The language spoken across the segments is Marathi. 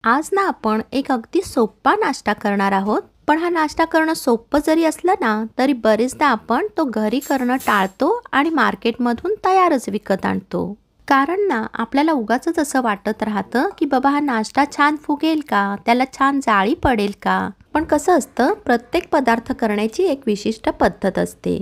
आज ना आपण एक अगदी सोपा नाश्ता करणार आहोत. पण हा नाश्ता करणं सोपं जरी असलं ना तरी बरेचदा आपण तो घरी करणं टाळतो आणि मार्केटमधून तयारच विकत आणतो. कारण ना आपल्याला उगाचच असं वाटत राहतं की बाबा हा नाश्ता छान फुगेल का, त्याला छान जाळी पडेल का. पण कसं असतं, प्रत्येक पदार्थ करण्याची एक विशिष्ट पद्धत असते.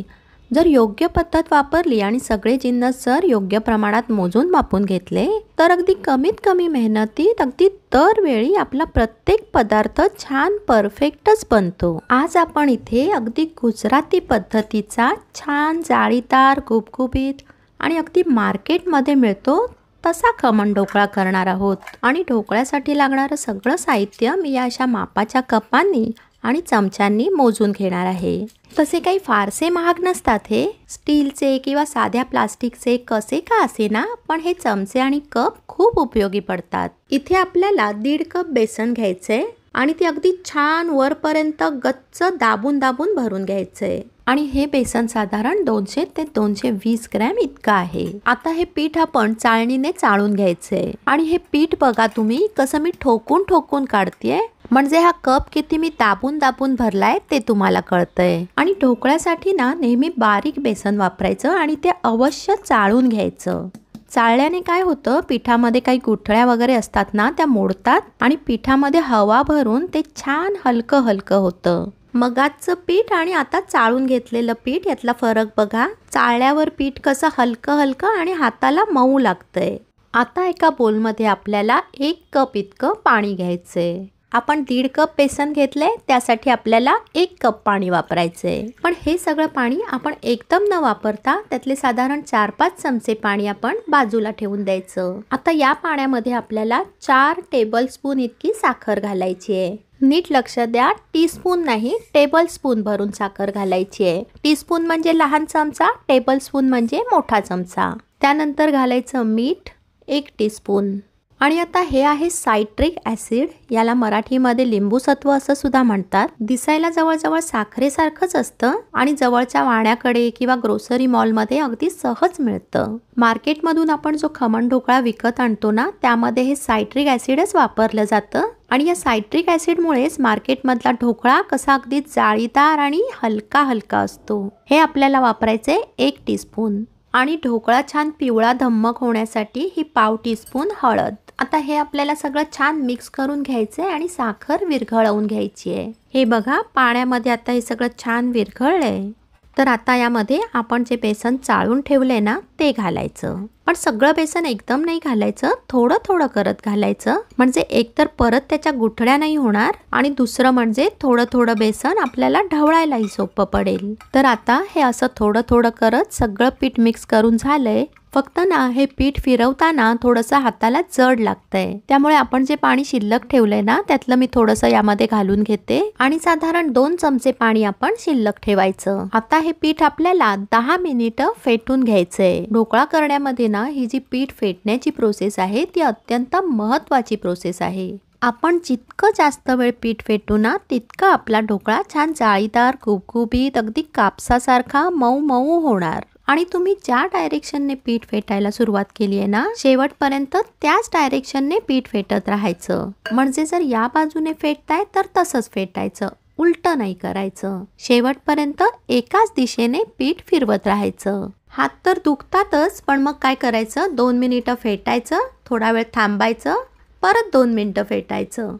जर योग्य पद्धत वापरली आणि सगळे जिन्नस जर योग्य प्रमाणात मोजून मापून घेतले तर अगदी कमीत कमी मेहनतीत अगदी दरवेळी आपला प्रत्येक पदार्थ छान परफेक्टच बनतो. आज आपण इथे अगदी गुजराती पद्धतीचा छान जाळीदार गुबगुबीत आणि अगदी मार्केटमध्ये मिळतो तसा खमण ढोकळा करणार आहोत. आणि ढोकळ्यासाठी लागणारं सगळं साहित्य मी या अशा मापाच्या कपांनी आणि चमच्यांनी मोजून घेणार आहे. तसे काही फारसे महाग नसतात हे. स्टीलचे किंवा साध्या प्लास्टिकचे कसे का असे ना, पण हे चमचे आणि कप खूप उपयोगी पडतात. इथे आपल्याला 1.5 कप बेसन घ्यायचे आणि ते अगदी छान वरपर्यंत गच्च दाबून दाबून भरून घ्यायचे. आणि हे बेसन साधारण 200 ते 220 ग्रॅम इतकं आहे. आता हे पीठ आपण चाळणीने चाळून घ्यायचे. आणि हे पीठ बघा तुम्ही कसं मी ठोकून ठोकून काढतेय, म्हणजे हा कप किती मी दाबून दाबून भरलाय ते तुम्हाला कळतंय. आणि ढोकळ्यासाठी ना नेहमी बारीक बेसन वापरायचं आणि ते अवश्य चाळून घ्यायचं. चाळल्याने काय होतं, पिठामध्ये काही गुठळ्या वगैरे असतात ना त्या मोडतात आणि पिठामध्ये हवा भरून ते छान हलकं हलकं होतं. मगाचं पीठ आणि आता चाळून घेतलेलं पीठ यातला फरक बघा. चाळल्यावर पीठ कसं हलकं हलकं आणि हाताला मऊ लागतंय. आता एका बोलमध्ये आपल्याला 1 कप इतकं पाणी घ्यायचंय. आपण 1.5 कप बेसन घेतले, त्यासाठी आपल्याला 1 कप पाणी वापरायचे. पण हे सगळं पाणी आपण एकदम न वापरता त्यातले साधारण 4-5 चमचे पाणी आपण बाजूला ठेवून द्यायचं. आता या पाण्यामध्ये आपल्याला 4 टेबलस्पून इतकी साखर घालायची आहे. नीट लक्ष द्या, टीस्पून नाही टेबलस्पून भरून साखर घालायची आहे. टीस्पून म्हणजे लहान चमचा, टेबलस्पून म्हणजे मोठा चमचा. त्यानंतर घालायचं मीठ 1 टीस्पून. आणि आता हे आहे सायट्रिक ॲसिड, याला मराठीमध्ये लिंबू सत्व असं सुद्धा म्हणतात. दिसायला जवळजवळ साखरेसारखंच असतं आणि जवळच्या वाण्याकडे किंवा ग्रोसरी मॉलमध्ये अगदी सहज मिळतं. मार्केटमधून आपण जो खमण ढोकळा विकत आणतो ना त्यामध्ये हे सायट्रिक ॲसिडच वापरलं जातं. आणि या सायट्रिक ॲसिडमुळेच मार्केटमधला ढोकळा कसा अगदी जाळीदार आणि हलका हलका असतो. हे आपल्याला वापरायचे 1 टीस्पून. आणि ढोकळा छान पिवळा धम्मक होण्यासाठी ही पाव टीस्पून हळद. आता हे आपल्याला सगळं छान मिक्स करून घ्यायचंय आणि साखर विरघळवून घ्यायची आहे. हे बघा पाण्यामध्ये आता हे सगळं छान विरघळलंय. तर आता यामध्ये आपण जे बेसन चाळून ठेवलंय ना ते घालायचं. पण सगळं बेसन एकदम नाही घालायचं, थोडं थोडं करत घालायचं. म्हणजे एकतर परत त्याच्या गुठळ्या नाही होणार आणि दुसरं म्हणजे थोडं थोडं बेसन आपल्याला ढवळायलाही सोपं पडेल. तर आता हे असं थोडं थोडं करत सगळं पीठ मिक्स करून झालंय. फक्त ना हे पीठ फिरवताना थोडंसं हाताला जड लागतंय. त्यामुळे आपण जे पाणी शिल्लक ठेवलंय ना त्यातलं मी थोडंसं यामध्ये घालून घेते आणि साधारण 2 चमचे पाणी आपण शिल्लक ठेवायचं. आता हे पीठ आपल्याला 10 मिनिटं फेटून घ्यायचंय. ढोकळा करण्यामध्ये ना ही जी पीठ फेटण्याची प्रोसेस आहे ती अत्यंत महत्त्वाची प्रोसेस आहे. आपण जितकं जास्त वेळ पीठ फेटू ना तितका आपला ढोकळा छान जाळीदार गुबगुबीत अगदी कापसासारखा मऊ मऊ होणार. आणि तुम्ही ज्या डायरेक्शनने पीठ फेटायला सुरुवात केली आहे ना शेवटपर्यंत त्याच डायरेक्शनने पीठ फेटत राहायचं. म्हणजे जर या बाजूने फेटताय तर तसंच फेटायचं, उलट नाही करायचं. शेवटपर्यंत एकाच दिशेने पीठ फिरवत राहायचं. हात तर दुखतातच, पण मग काय करायचं, 2 मिनिटं फेटायचं, थोडा वेळ थांबायचं, परत 2 मिनिटं फेटायचं.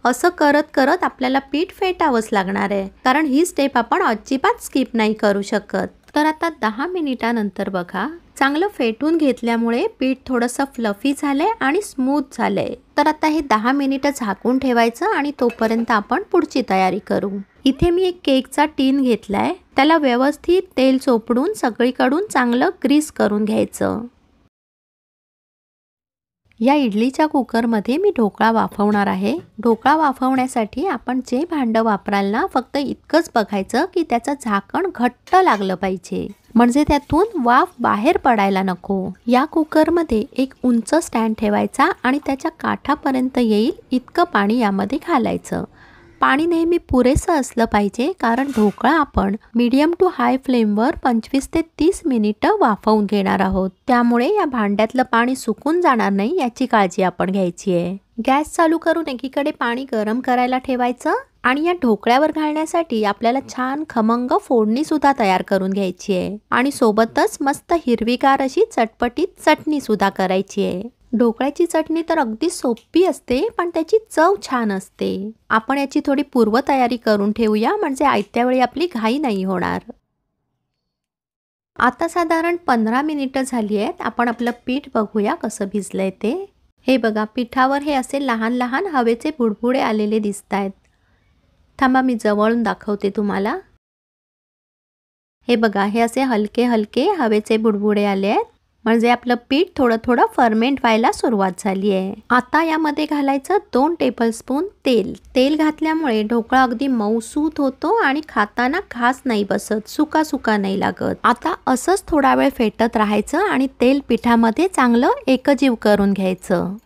असं करत करत आपल्याला पीठ फेटावंच लागणार आहे, कारण ही स्टेप आपण अजिबात स्किप नाही करू शकत. तर आता 10 मिनिटानंतर बघा चांगलं फेटून घेतल्यामुळे पीठ थोडंसं फ्लफी झालंय आणि स्मूथ झालंय. तर आता हे 10 मिनिटं झाकून ठेवायचं आणि तोपर्यंत आपण पुढची तयारी करू. इथे मी एक केकचा टीन घेतलाय, त्याला व्यवस्थित तेल चोपडून सगळीकडून चांगलं ग्रीस करून घ्यायचं. या इडलीच्या कुकरमध्ये मी ढोकळा वाफवणार आहे. ढोकळा वाफवण्यासाठी आपण जे भांडं वापराल ना फक्त इतकंच बघायचं की त्याचं झाकण घट्ट लागलं पाहिजे, म्हणजे त्यातून वाफ बाहेर पडायला नको. या कुकरमध्ये एक उंच स्टँड ठेवायचा आणि त्याच्या काठापर्यंत येईल इतकं पाणी यामध्ये घालायचं. पाणी नेहमी पुरेसं असलं पाहिजे, कारण ढोकळा आपण मीडियम टू हाय फ्लेमवर 25 ते 30 मिनिटं वाफवून घेणार आहोत. त्यामुळे या भांड्यातलं पाणी सुकून जाणार नाही याची काळजी आपण घ्यायची आहे. गॅस चालू करून एकीकडे पाणी गरम करायला ठेवायचं आणि या ढोकळ्यावर घालण्यासाठी आपल्याला छान खमंग फोडणी सुद्धा तयार करून घ्यायची आहे आणि सोबतच मस्त हिरवीगार अशी चटपटीत चटणी सुद्धा करायची आहे। ढोकळ्याची चटणी तर अगदी सोपी असते पण त्याची चव छान असते। आपण याची थोडी पूर्वतयारी करून ठेवूया म्हणजे आयत्या वेळी आपली घाई नाही होणार। आता साधारण 15 मिनिटं झाली आहेत। आपण आपलं पीठ बघूया कसं भिजलंय ते। हे बघा पिठावर हे असे लहान लहान हवेचे बुडबुडे आलेले दिसतायत। थांबा मी जवळून दाखवते तुम्हाला। हे बघा हे असे हलके हलके हवेचे बुडबुडे आले आहेत म्हणजे आपलं पीठ थोडं थोडं फर्मेंट व्हायला सुरुवात झाली आहे। आता यामध्ये घालायचं 2 टेबलस्पून तेल। तेल घातल्यामुळे ढोकळा अगदी मऊसूत होतो आणि खाताना घास नाही बसत, सुका सुका नाही लागत। आता असंच थोडा वेळ फेटत राहायचं आणि तेल पिठामध्ये चांगलं एकजीव करून घ्यायचं।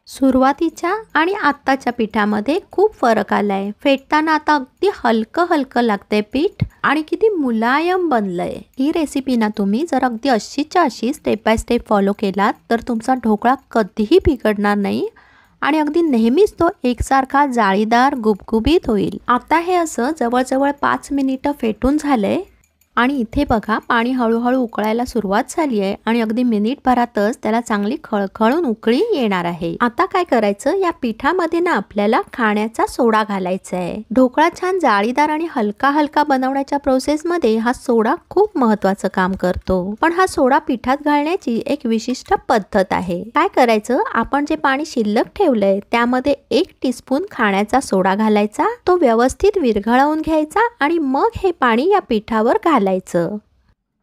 सुरुवातीच्या आणि आत्ताच्या पिठामध्ये खूप फरक आलाय। फेटताना आता अगदी हलकं हलकं लागतंय पीठ आणि किती मुलायम बनलंय। ही रेसिपी ना तुम्ही जर अगदी अशीच्या अशी स्टेप बाय स्टेप फॉलो केलात तर तुमचा ढोकळा कधीही बिघडणार नाही आणि अगदी नेहमीच तो एकसारखा जाळीदार गुबगुबीत होईल। आता हे असं जवळजवळ 5 मिनिटं फेटून झालंय आणि इथे बघा पाणी हळूहळू उकळायला सुरुवात झाली आहे आणि अगदी मिनिटभरातच त्याला चांगली खळखळून उकळी येणार आहे। आता काय करायचं, या पिठामध्ये ना आपल्याला खाण्याचा सोडा घालायचा आहे। ढोकळा छान जाळीदार आणि हलका हलका बनवण्याच्या प्रोसेसमध्ये हा सोडा खूप महत्त्वाचं काम करतो। पण हा सोडा पिठात घालण्याची एक विशिष्ट पद्धत आहे। काय करायचं, आपण जे पाणी शिल्लक ठेवलंय त्यामध्ये 1 टीस्पून खाण्याचा सोडा घालायचा, तो व्यवस्थित विरघळवून घ्यायचा आणि मग हे पाणी या पिठावर घालायचं।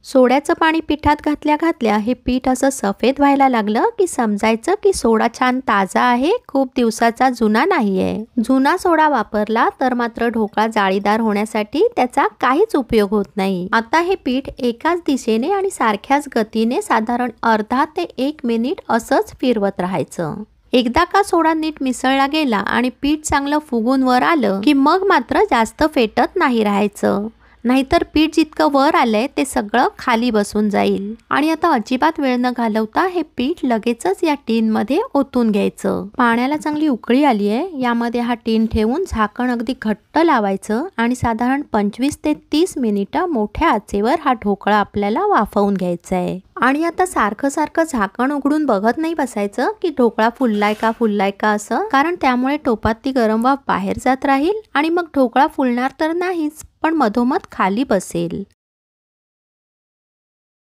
सोड्याचं पाणी पिठात घातल्या घातल्या हे पीठ असं सफेद व्हायला लागलं की समजायचं की सोडा छान ताजा आहे, खूप दिवसाचा जुना नाहीये। जुना सोडा वापरला तर मात्र ढोकळा जाळीदार होण्यासाठी त्याचा काहीच उपयोग होत नाही। आता हे पीठ एकाच दिशेने आणि सारख्याच गतीने साधारण अर्धा ते 1 मिनिट असंच फिरवत राहायचं। एकदा का सोडा नीट मिसळला गेला आणि पीठ चांगलं फुगून वर आलं की मग मात्र जास्त फेटत नाही राहायचं, नाहीतर पीठ जितकं वर आलंय ते सगळं खाली बसून जाईल। आणि आता अजिबात वेळ न घालवता हे पीठ लगेचच या टीन मध्ये ओतून घ्यायचं। पाण्याला चांगली उकळी आली आहे, यामध्ये हा टीन ठेवून झाकण अगदी घट्ट लावायचं आणि साधारण 25 ते 30 मिनिटं मोठ्या आचेवर हा ढोकळा आपल्याला वाफवून घ्यायचा आहे। आणि आता सारखं सारखं झाकण उघडून बघत नाही बसायचं की ढोकळा फुललाय का असं, कारण त्यामुळे टोपातली गरम वाफ बाहेर जात राहील आणि मग ढोकळा फुलणार तर नाहीच पण मधोमध खाली बसेल।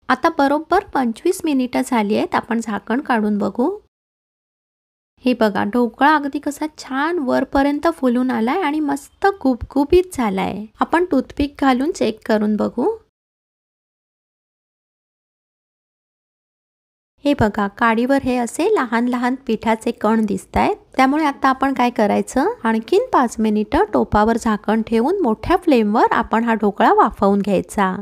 आता बरोबर 25 मिनिटं झाली आहेत, आपण झाकण काढून बघू। हे बघा ढोकळा अगदी कसा छान वरपर्यंत फुलून आलाय आणि मस्त गुबगुबीत झालाय। आपण टूथपिक घालून चेक करून बघू। हे बघा काडीवर हे असे लहान लहान पिठाचे कण दिसतायत, त्यामुळे आता आपण काय करायचं, आणखीन 5 मिनिटं टोपावर झाकण ठेवून मोठ्या फ्लेमवर आपण हा ढोकळा वाफवून घ्यायचा।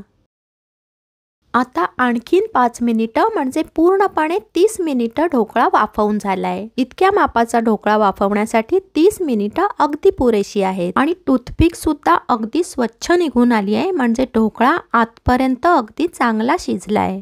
आता आणखीन 5 मिनिटं म्हणजे पूर्णपणे 30 मिनिटं ढोकळा वाफवून झालाय। इतक्या मापाचा ढोकळा वाफवण्यासाठी 30 मिनिटं अगदी पुरेशी आहेत आणि टूथपिक सुद्धा अगदी स्वच्छ निघून आली आहे, म्हणजे ढोकळा आतपर्यंत अगदी चांगला शिजलाय।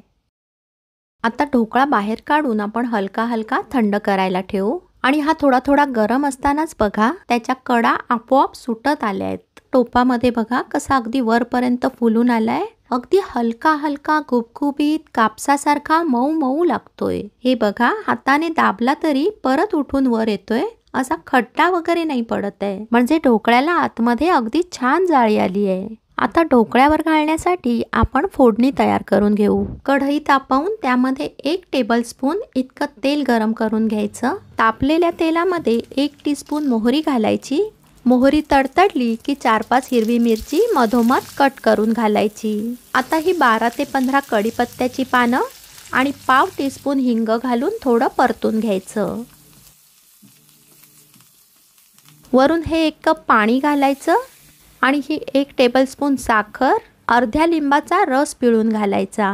आता ढोकळा बाहेर काढून आपण हलका हलका थंड करायला ठेवू आणि हा थोडा थोडा गरम असतानाच बघा त्याच्या कडा आपोआप सुटत आल्या आहेत। टोपामध्ये बघा कसा अगदी वरपर्यंत फुलून आलाय, अगदी हलका हलका गुबगुबीत कापसासारखा मऊ मऊ लागतोय। हे बघा हाताने दाबला तरी परत उठून वर येतोय, असा खड्डा वगैरे नाही पडत आहे, म्हणजे ढोकळ्याला आतमध्ये अगदी छान जाळी आली आहे। आता ढोकळ्यावर घालण्यासाठी आपण फोडणी तयार करून घेऊ। कढई तापवून त्यामध्ये 1 टेबलस्पून इतकं तेल गरम करून घ्यायचं। तापलेल्या तेलामध्ये 1 टीस्पून मोहरी घालायची। मोहरी तडतडली की 4-5 हिरवी मिरची मधोमध कट करून घालायची। आता ही 12 ते 15 कढीपत्त्याची पानं आणि पाव टीस्पून हिंग घालून थोडं परतून घ्यायचं। वरून हे 1 कप पाणी घालायचं आणि ही 1 टेबलस्पून साखर, अर्ध्या लिंबाचा रस पिळून घालायचा।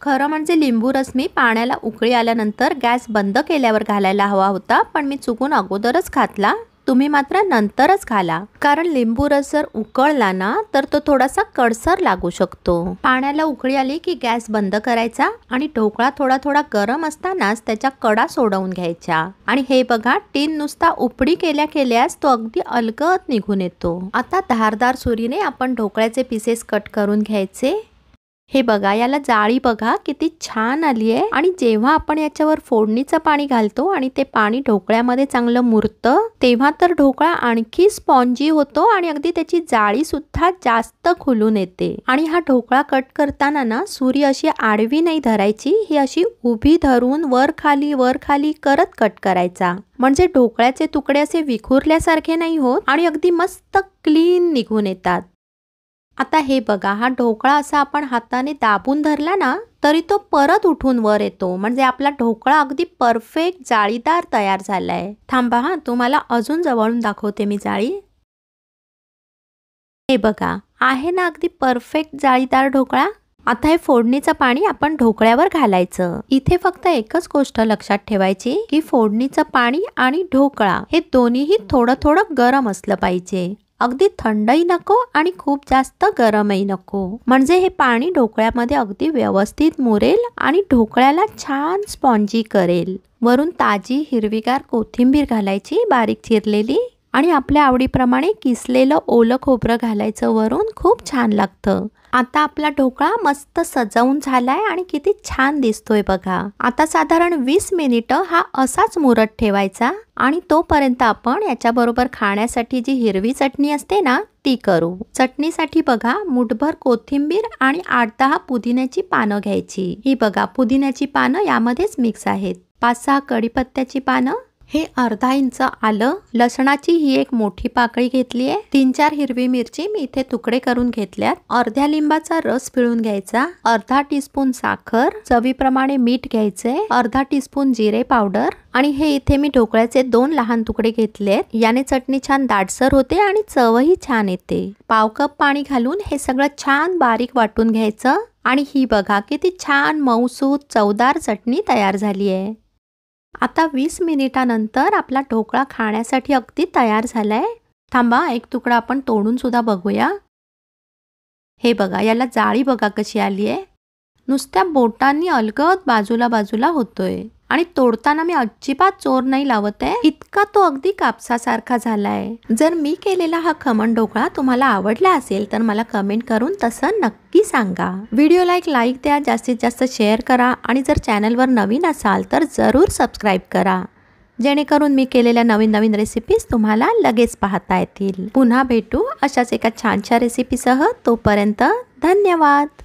खरं म्हणजे लिंबू रस मी पाण्याला उकळी आल्यानंतर गॅस बंद केल्यावर घालायला हवा होता, पण मी चुकून अगोदरच घातला। तुम्ही मात्र नंतरच घाला, कारण लिंबू रस जर उकळला ना तर तो थोडासा कडसर लागू शकतो। पाण्याला उकळी आली की गॅस बंद करायचा आणि ढोकळा थोडा थोडा गरम असतानाच त्याच्या कडा सोडवून घ्यायच्या। आणि हे बघा, टीन नुसता उपडी केल्या केल्यास तो अगदी अलगद निघून येतो। आता धारदार सुरीने आपण ढोकळ्याचे पीसेस कट करून घ्यायचे। हे बघा, याला जाळी बघा किती छान आली आहे। आणि जेव्हा आपण याच्यावर फोडणीचं पाणी घालतो आणि ते पाणी ढोकळ्यामध्ये चांगलं मुरतं, तेव्हा तर ढोकळा आणखी स्पॉन्जी होतो आणि अगदी त्याची जाळी सुद्धा जास्त खुलून येते। आणि हा ढोकळा कट करताना ना सुरी अशी आडवी नाही धरायची, ही अशी उभी धरून वर खाली करत कट करायचा, म्हणजे ढोकळ्याचे तुकडे असे विखुरल्यासारखे नाही होत आणि अगदी मस्त क्लीन निघून येतात। आता हे बघा, हा ढोकळा असा आपण हाताने दाबून धरला ना तरी तो परत उठून वर येतो, म्हणजे आपला ढोकळा अगदी परफेक्ट जाळीदार तयार झालाय। थांबा हा, तुम्हाला अजून जवळून दाखवते मी जाळी। हे बघा, आहे ना अगदी परफेक्ट जाळीदार ढोकळा। आता हे फोडणीचं पाणी आपण ढोकळ्यावर घालायचं। इथे फक्त एकच गोष्ट लक्षात ठेवायची की फोडणीचं पाणी आणि ढोकळा हे दोन्हीही थोडं थोडं गरम असलं पाहिजे, अगदी थंडही नको आणि खूप जास्त गरमही नको, म्हणजे हे पाणी ढोकळ्यामध्ये अगदी व्यवस्थित मुरेल आणि ढोकळ्याला छान स्पॉन्जी करेल। वरून ताजी हिरवीगार कोथिंबीर घालायची बारीक चिरलेली, आणि आपल्या आवडीप्रमाणे किसलेलं ओलं खोबरं घालायचं वरून, खूप छान लागतं। आता आपला ढोकळा मस्त सजवून झालाय आणि किती छान दिसतोय बघा। आता साधारण 20 मिनिटं हा असाच मुरत ठेवायचा आणि तोपर्यंत आपण याच्याबरोबर खाण्यासाठी जी हिरवी चटणी असते ना ती करू। चटणीसाठी बघा, मुठभर कोथिंबीर आणि 8-10 पुदिन्याची पानं घ्यायची। ही बघा, पुदिन्याची पानं यामध्येच मिक्स आहेत। 5-6 कढीपत्त्याची पानं, हे अर्धा इंच आलं, लसणाची ही एक मोठी पाकळी घेतली आहे, 3-4 हिरवी मिरची मी इथे तुकडे करून घेतल्यात, अर्ध्या लिंबाचा रस पिळून घ्यायचा, अर्धा टीस्पून साखर, चवीप्रमाणे मीठ घ्यायचे, अर्धा टीस्पून जिरे पावडर, आणि हे इथे मी ढोकळ्याचे 2 लहान तुकडे घेतलेत। याने चटणी छान दाटसर होते आणि चवही छान येते। पाव कप पाणी घालून हे सगळं छान बारीक वाटून घ्यायचं आणि ही बघा किती छान मऊसूत चवदार चटणी तयार झाली आहे। आता 20 मिनिटानंतर आपला ढोकळा खाण्यासाठी अगदी तयार झालाय। थांबा, एक तुकडा आपण तोडून सुद्धा बघूया। हे बघा, याला जाळी बघा कशी आली आहे, नुसत्या बोटांनी अलगद बाजूला होतोय आणि तोडताना मी अजिबात जोर नाही लावत आहे, इतका तो अगदी कापसासारखा झालाय। जर मी केलेला हा खमण ढोकळा तुम्हाला आवडला असेल तर मला कमेंट करून तसं नक्की सांगा। व्हिडिओला एक लाईक द्या, जास्तीत जास्त शेअर करा आणि जर चॅनलवर नवीन असाल तर जरूर सबस्क्राईब करा, जेणेकरून मी केलेल्या नवीन रेसिपीज तुम्हाला लगेच पाहता येतील। पुन्हा भेटू अशाच एका छानशा रेसिपीसह, तोपर्यंत धन्यवाद।